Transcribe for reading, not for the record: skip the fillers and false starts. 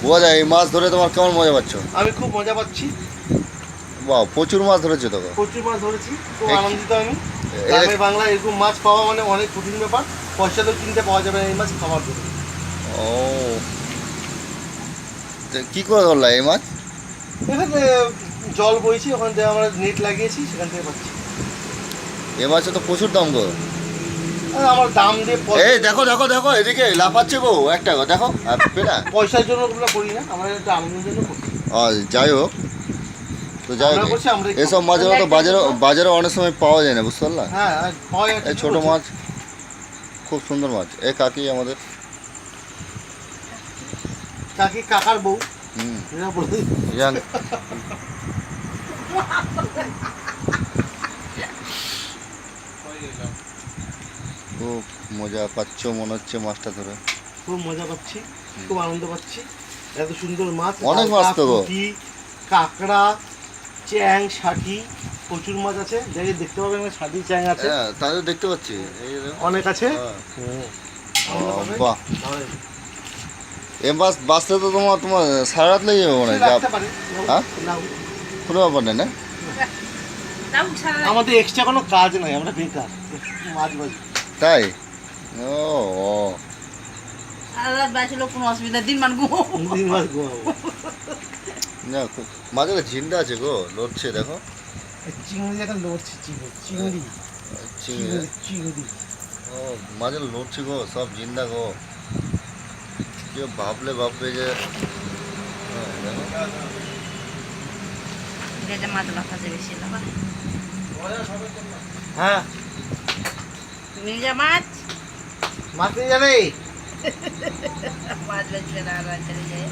বোঝা যায় এই মাছ ধরে তোমার কেমন মজা পাচ্ছ? আমি খুব মজা পাচ্ছি। বাহ, প্রচুর মাছ ধরেছো তো। প্রচুর মাছ ধরেছি, খুব এই- আনন্দিত আমি। গ্রামের বাংলা এরকম মাছ পাওয়া মানে অনেক কঠিন ব্যাপার। পয়সা তো কিনতে পাওয়া যাবে না এই মাছ খাওয়ার জন্য। ও, তো কি করে ধরলা এই মাছ? এখানে জল বইছি, ওখান থেকে আমরা নেট লাগিয়েছি, সেখান থেকে পাচ্ছি। এই মাছে তো প্রচুর দাম গো। আর আমার দাম দিয়ে এই দেখো দেখো দেখো, এদিকে লাফাচ্ছে গো একটা গো, দেখো পেলা। পয়সার জন্য ওগুলো করি না, আমরা একটা আনন্দের জন্য করি। যাই হোক, তো যাই আমরা হোক, করছি, আমরা একটু- এসব মাছের তো বাজারে অনেক সময় পাওয়া যায় না, বুঝতে পারলা? হ্যাঁ, আর পাওয়া যায়, এই ঠিকই ছোট বলছো। মাছ খুব সুন্দর মাছ। এই কাকি আমাদের, কাকি কাকার বউ, হুম, এরা বলে ইয়াং। খুব মজা পাচ্ছ মনে হচ্ছে মাছটা ধরে। খুব মজা পাচ্ছি, খুব আনন্দ পাচ্ছি। এত সুন্দর মাছ, অনেক মাছ তো গো। পুঁটি, কাঁকড়া, চ্যাং, শাঠি, প্রচুর মাছ আছে। দেখতে পাবেন এখানে শাঠি, চ্যাং আছে, হ্যাঁ, তাদের দেখতে পাচ্ছি, এই যে দেখো। অনেক আছে। বাহ, এই মাছ বাঁচতে তো তোমার সারা রাত লেগে যাবে মনে হয়। রাখতে পারে, হ্যাঁ? নাও। কোনো ব্যাপার নেই না? আমাদের এক্সট্রা কোনো কাজ নাই, আমরা বেকার মাছ বাজি। তাই? ও ও, কোনো অসুবিধা দিন মান ঘুমো। দিন মাছ ঘুমাবো। না খুব মাঝে ঝিন্ডা আছে গো, লড়ছে দেখো। চিংড়ি এখন লড়ছে, চিংড়ি চিংড়ি, চিংড়ি। ও মাঝে লড়ছে গো, সব জিন্দা গো। কেউ ভাববে যে দেখো। মাছ লাফাতে বেশি লাফা। হ্যাঁ, তুমি যা মাছ মাছ নিয়ে যাবে। মাছ বেচবে না, চলে যায়।